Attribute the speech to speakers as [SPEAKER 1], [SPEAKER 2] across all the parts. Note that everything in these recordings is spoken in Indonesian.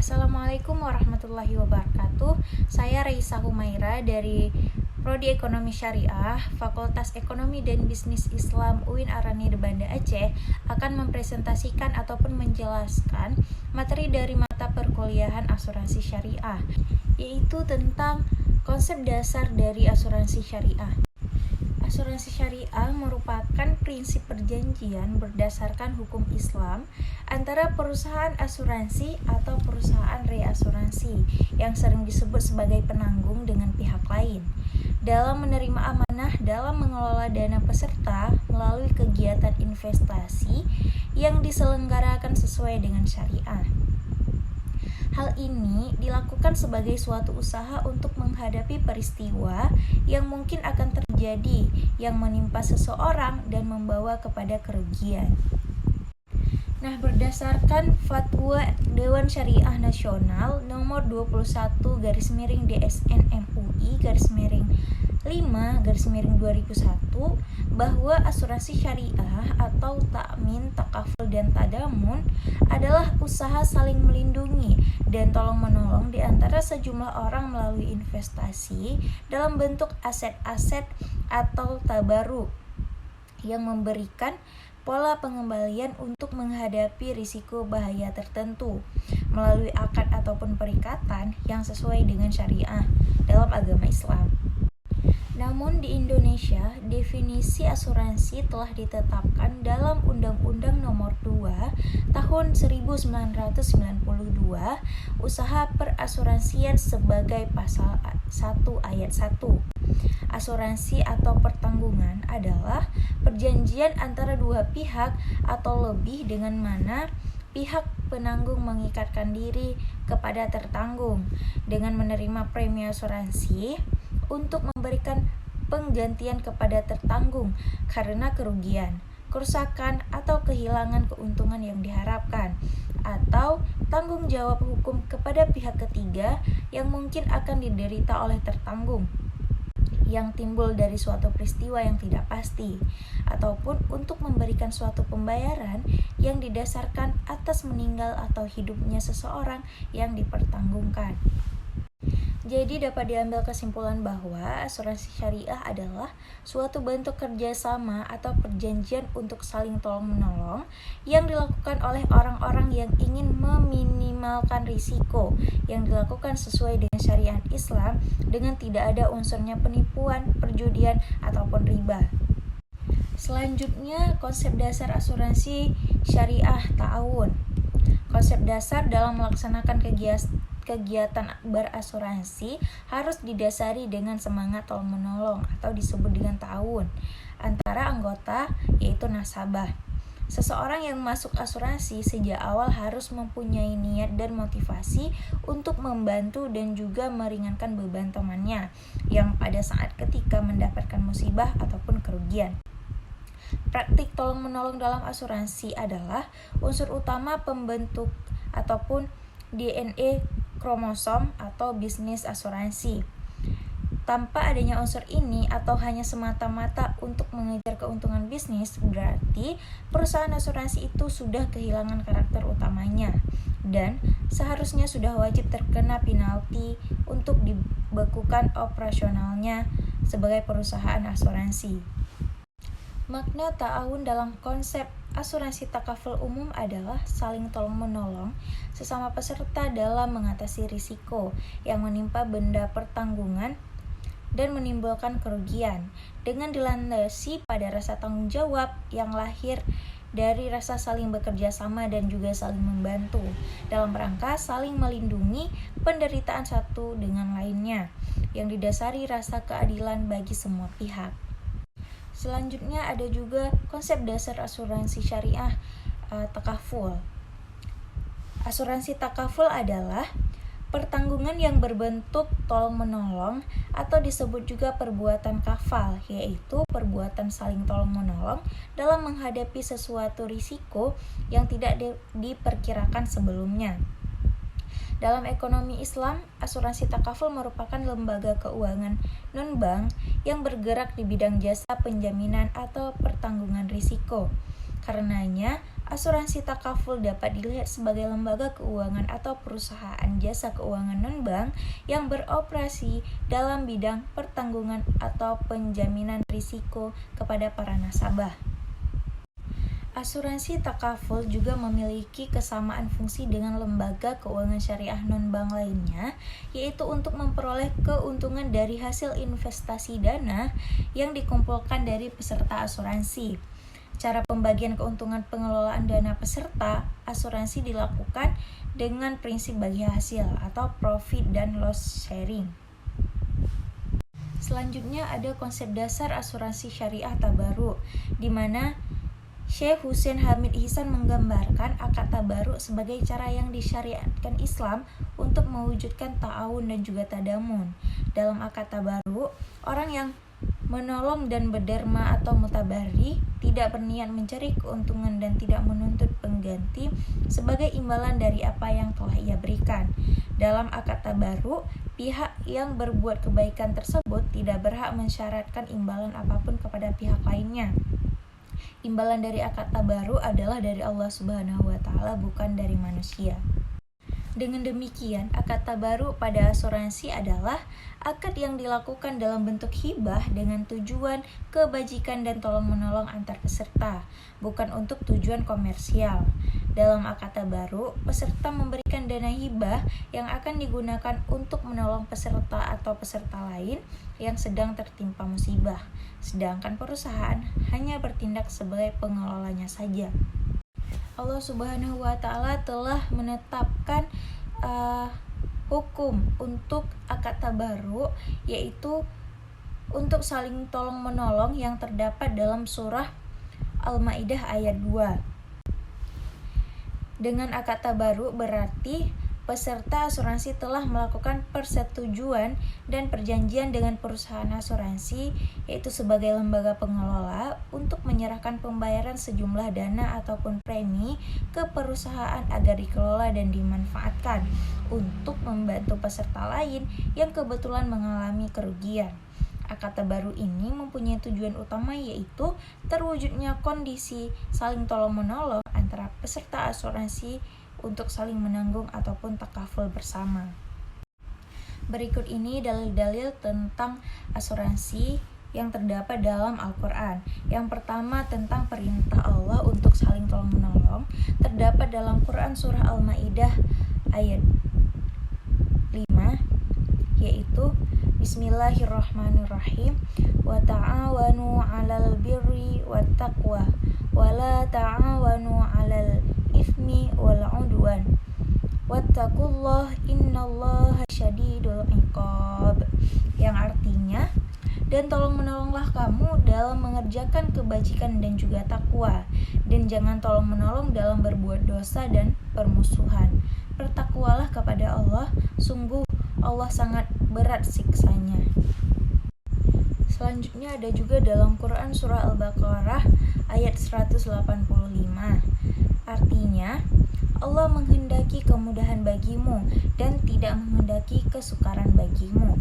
[SPEAKER 1] Assalamualaikum warahmatullahi wabarakatuh. Saya Reisa Humaira dari Prodi Ekonomi Syariah, Fakultas Ekonomi dan Bisnis Islam UIN Arani de Banda Aceh akan mempresentasikan ataupun menjelaskan materi dari mata perkuliahan asuransi syariah, yaitu tentang konsep dasar dari asuransi syariah. Asuransi syariah merupakan prinsip perjanjian berdasarkan hukum Islam antara perusahaan asuransi atau perusahaan reasuransi yang sering disebut sebagai penanggung dengan pihak lain dalam menerima amanah dalam mengelola dana peserta melalui kegiatan investasi yang diselenggarakan sesuai dengan syariah. Hal ini dilakukan sebagai suatu usaha untuk menghadapi peristiwa yang mungkin akan terjadi yang menimpa seseorang dan membawa kepada kerugian. Nah, berdasarkan Fatwa Dewan Syariah Nasional nomor 21/DSN MUI/5/2001 bahwa asuransi syariah atau takmin, takaful, dan tadamun adalah usaha saling melindungi dan tolong-menolong di antara sejumlah orang melalui investasi dalam bentuk aset-aset atau tabaruk yang memberikan pola pengembalian untuk menghadapi risiko bahaya tertentu melalui akad ataupun perikatan yang sesuai dengan syariah dalam agama Islam. Namun di Indonesia, definisi asuransi telah ditetapkan dalam Undang-Undang Nomor 2 Tahun 1992 Usaha Perasuransian sebagai Pasal 1 Ayat 1. Asuransi atau pertanggungan adalah perjanjian antara dua pihak atau lebih dengan mana pihak penanggung mengikatkan diri kepada tertanggung dengan menerima premi asuransi untuk memberikan penggantian kepada tertanggung karena kerugian, kerusakan, atau kehilangan keuntungan yang diharapkan, atau tanggung jawab hukum kepada pihak ketiga yang mungkin akan diderita oleh tertanggung yang timbul dari suatu peristiwa yang tidak pasti, ataupun untuk memberikan suatu pembayaran yang didasarkan atas meninggal atau hidupnya seseorang yang dipertanggungkan. Jadi dapat diambil kesimpulan bahwa asuransi syariah adalah suatu bentuk kerjasama atau perjanjian untuk saling tolong-menolong yang dilakukan oleh orang-orang yang ingin meminimalkan risiko yang dilakukan sesuai dengan syariat Islam dengan tidak ada unsurnya penipuan, perjudian, ataupun riba. Selanjutnya, konsep dasar asuransi syariah ta'awun. Konsep dasar dalam melaksanakan kegiatan berasuransi harus didasari dengan semangat tolong-menolong atau disebut dengan ta'awun antara anggota, yaitu nasabah. Seseorang yang masuk asuransi sejak awal harus mempunyai niat dan motivasi untuk membantu dan juga meringankan beban temannya yang pada saat ketika mendapatkan musibah ataupun kerugian. Praktik tolong-menolong dalam asuransi adalah unsur utama pembentuk ataupun DNA kromosom atau bisnis asuransi. Tanpa adanya unsur ini atau hanya semata-mata untuk mengejar keuntungan bisnis, berarti perusahaan asuransi itu sudah kehilangan karakter utamanya dan seharusnya sudah wajib terkena penalti untuk dibekukan operasionalnya sebagai perusahaan asuransi. Makna ta'awun dalam konsep asuransi takaful umum adalah saling tolong-menolong sesama peserta dalam mengatasi risiko yang menimpa benda pertanggungan dan menimbulkan kerugian dengan dilandasi pada rasa tanggung jawab yang lahir dari rasa saling bekerja sama dan juga saling membantu dalam rangka saling melindungi penderitaan satu dengan lainnya yang didasari rasa keadilan bagi semua pihak. Selanjutnya ada juga konsep dasar asuransi syariah takaful. Asuransi takaful adalah pertanggungan yang berbentuk tolong-menolong atau disebut juga perbuatan kafal, yaitu perbuatan saling tolong-menolong dalam menghadapi sesuatu risiko yang tidak diperkirakan sebelumnya. Dalam ekonomi Islam, asuransi takaful merupakan lembaga keuangan non-bank yang bergerak di bidang jasa penjaminan atau pertanggungan risiko. Karenanya, Asuransi takaful dapat dilihat sebagai lembaga keuangan atau perusahaan jasa keuangan non-bank yang beroperasi dalam bidang pertanggungan atau penjaminan risiko kepada para nasabah. Asuransi takaful juga memiliki kesamaan fungsi dengan lembaga keuangan syariah non-bank lainnya, yaitu untuk memperoleh keuntungan dari hasil investasi dana yang dikumpulkan dari peserta asuransi. Cara pembagian keuntungan pengelolaan dana peserta asuransi dilakukan dengan prinsip bagi hasil atau profit dan loss sharing. Selanjutnya ada konsep dasar asuransi syariah tabaruk, di mana Syekh Husain Hamid Ihsan menggambarkan akad tabaruk sebagai cara yang disyariatkan Islam untuk mewujudkan ta'awun dan juga tadamun. Dalam akad tabaruk, orang yang menolong dan berderma atau mutabari tidak berniat mencari keuntungan dan tidak menuntut pengganti sebagai imbalan dari apa yang telah ia berikan. Dalam akad tabaruk, pihak yang berbuat kebaikan tersebut tidak berhak mensyaratkan imbalan apapun kepada pihak lainnya. Imbalan dari akad tabaruk adalah dari Allah Subhanahu wa taala, bukan dari manusia. Dengan demikian, akad tabaruk pada asuransi adalah akad yang dilakukan dalam bentuk hibah dengan tujuan kebajikan dan tolong-menolong antar peserta, bukan untuk tujuan komersial. Dalam akad tabaruk, peserta memberikan dana hibah yang akan digunakan untuk menolong peserta atau peserta lain yang sedang tertimpa musibah, sedangkan perusahaan hanya bertindak sebagai pengelolanya saja. Allah Subhanahu wa taala telah menetapkan hukum untuk akad tabaruk, yaitu untuk saling tolong menolong yang terdapat dalam surah Al-Maidah ayat 2. Dengan akad tabaruk berarti peserta asuransi telah melakukan persetujuan dan perjanjian dengan perusahaan asuransi, yaitu sebagai lembaga pengelola, untuk menyerahkan pembayaran sejumlah dana ataupun premi ke perusahaan agar dikelola dan dimanfaatkan untuk membantu peserta lain yang kebetulan mengalami kerugian. Akad tabaruk ini mempunyai tujuan utama, yaitu terwujudnya kondisi saling tolong-menolong antara peserta asuransi untuk saling menanggung ataupun takaful bersama. Berikut ini dalil-dalil tentang asuransi yang terdapat dalam Al-Quran. Yang pertama, tentang perintah Allah untuk saling tolong-menolong, terdapat dalam Quran surah Al-Maidah ayat 5, yaitu Bismillahirrahmanirrahim, wa ta'awanu 'alal birri wat taqwa wa la ta'awanu 'alal ithmi wal 'udwan wattaqullah innallaha syadidul 'iqab, yang artinya, dan tolong menolonglah kamu dalam mengerjakan kebajikan dan juga takwa, dan jangan tolong menolong dalam berbuat dosa dan permusuhan. Bertakwalah kepada Allah, sungguh Allah sangat berat siksanya. Selanjutnya ada juga dalam Quran surah Al-Baqarah ayat 185. Artinya, Allah menghendaki kemudahan bagimu dan tidak menghendaki kesukaran bagimu.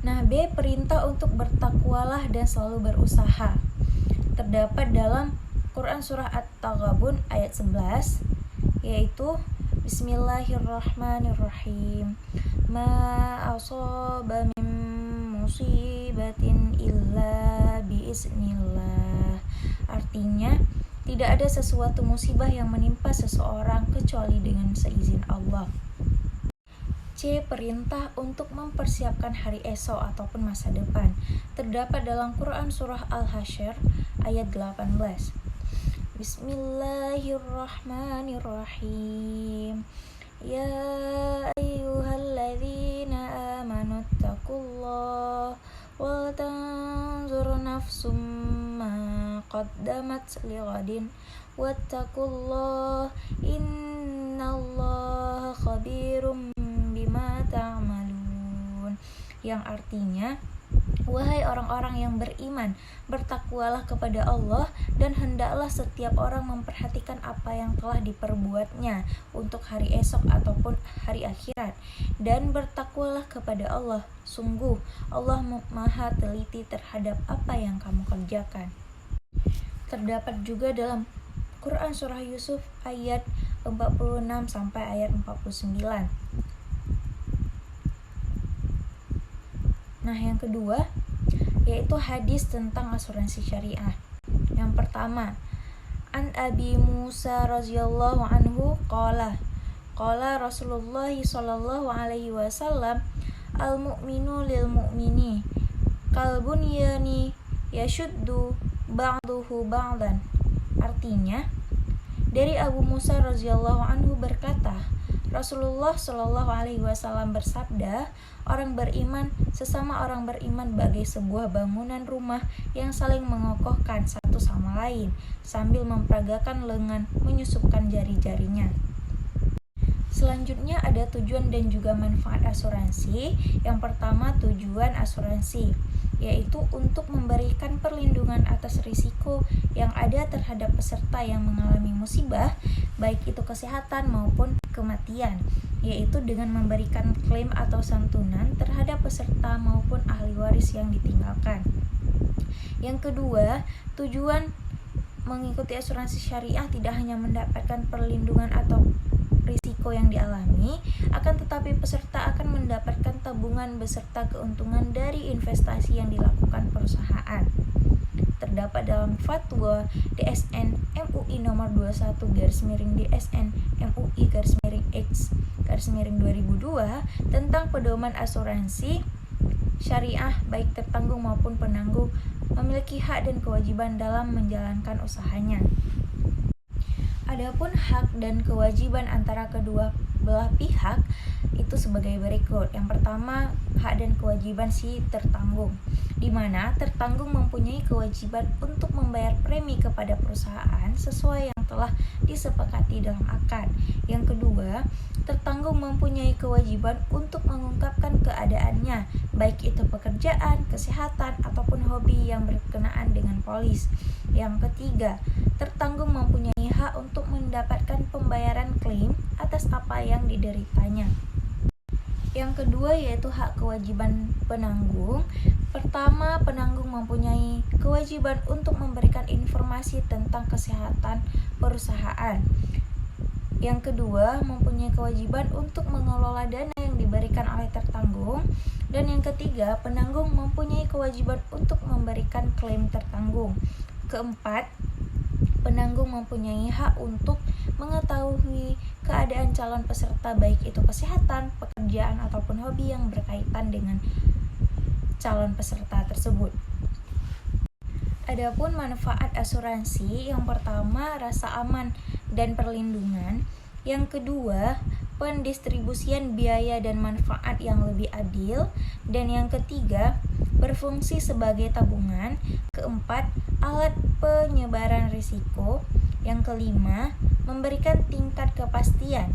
[SPEAKER 1] Nah, B, perintah untuk bertakwalah dan selalu berusaha, terdapat dalam Quran surah At-Taghabun ayat 11, yaitu Bismillahirrahmanirrahim. Ma asaba min musibatin illa biiznillah. Artinya, tidak ada sesuatu musibah yang menimpa seseorang kecuali dengan seizin Allah. C, perintah untuk mempersiapkan hari esok ataupun masa depan, terdapat dalam Quran surah Al-Hasyr ayat 18. Bismillahirrahmanirrahim. Ya ayyuhalladzina amanu taqullaha wa tanzur nafsum ma qaddamat lighadin wattaqullaha innallaha khabirum bima ta'malun, yang artinya, wahai orang-orang yang beriman, bertakwalah kepada Allah dan hendaklah setiap orang memperhatikan apa yang telah diperbuatnya untuk hari esok ataupun hari akhirat, dan bertakwalah kepada Allah, sungguh Allah maha teliti terhadap apa yang kamu kerjakan. terdapat juga dalam Quran Surah Yusuf ayat 46 sampai ayat 49. Nah, yang kedua yaitu hadis tentang asuransi syariah. Yang pertama, An Abi Musa radhiyallahu anhu qala Rasulullah sallallahu alaihi wasallam al-mu'minu lil mu'mini kal bunyani yashuddu ba'duhu ba'dan. Artinya, dari Abu Musa radhiyallahu anhu berkata, Rasulullah Shallallahu alaihi wasallam bersabda, orang beriman sesama orang beriman bagai sebuah bangunan rumah yang saling mengokohkan satu sama lain sambil memperagakan lengan menyusupkan jari-jarinya. Selanjutnya ada tujuan dan juga manfaat asuransi. Yang pertama, tujuan asuransi yaitu untuk memberikan perlindungan atas risiko yang ada terhadap peserta yang mengalami musibah, baik itu kesehatan maupun kematian, yaitu dengan memberikan klaim atau santunan terhadap peserta maupun ahli waris yang ditinggalkan. Yang kedua, tujuan mengikuti asuransi syariah tidak hanya mendapatkan perlindungan atau risiko yang dialami, akan tetapi peserta akan mendapatkan tabungan beserta keuntungan dari investasi yang dilakukan perusahaan. Terdapat dalam Fatwa DSN MUI nomor 21/DSN MUI/X/2002 tentang pedoman asuransi syariah baik tertanggung maupun penanggung memiliki hak dan kewajiban dalam menjalankan usahanya. Adapun hak dan kewajiban antara kedua belah pihak itu sebagai berikut. Yang pertama, hak dan kewajiban si tertanggung, di mana tertanggung mempunyai kewajiban untuk membayar premi kepada perusahaan sesuai yang telah disepakati dalam akad. Yang kedua, tertanggung mempunyai kewajiban untuk mengungkapkan keadaannya, baik itu pekerjaan, kesehatan, ataupun hobi yang berkenaan dengan polis. Yang ketiga, tertanggung mempunyai hak untuk mendapatkan pembayaran klaim atas apa yang dideritanya. Yang kedua yaitu hak kewajiban penanggung. Pertama, penanggung mempunyai kewajiban untuk memberikan informasi tentang kesehatan perusahaan. Yang kedua, mempunyai kewajiban untuk mengelola dana yang diberikan oleh tertanggung. Dan yang ketiga, penanggung mempunyai kewajiban untuk memberikan klaim tertanggung. Keempat, penanggung mempunyai hak untuk mengetahui keadaan calon peserta baik itu kesehatan, pekerjaan, ataupun hobi yang berkaitan dengan calon peserta tersebut. Adapun manfaat asuransi, yang pertama rasa aman dan perlindungan, yang kedua pendistribusian biaya dan manfaat yang lebih adil, dan yang ketiga berfungsi sebagai tabungan, keempat alat penyebaran risiko, yang kelima memberikan tingkat kepastian.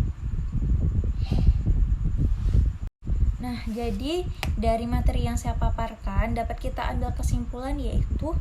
[SPEAKER 1] Nah, jadi dari materi yang saya paparkan dapat kita ambil kesimpulan yaitu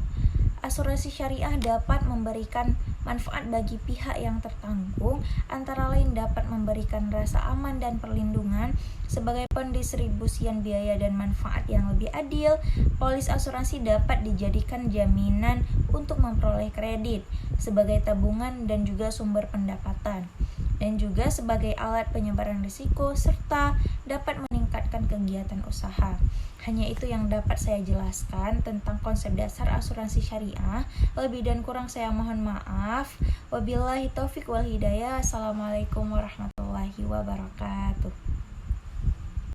[SPEAKER 1] asuransi syariah dapat memberikan manfaat bagi pihak yang tertanggung, antara lain dapat memberikan rasa aman dan perlindungan sebagai pendistribusian biaya dan manfaat yang lebih adil. Polis asuransi dapat dijadikan jaminan untuk memperoleh kredit sebagai tabungan dan juga sumber pendapatan, dan juga sebagai alat penyebaran risiko serta dapat meningkatkan kegiatan usaha. Hanya itu yang dapat saya jelaskan tentang konsep dasar asuransi syariah. Lebih dan kurang saya mohon maaf. Wabillahi taufik wal hidayah. Assalamualaikum warahmatullahi wabarakatuh.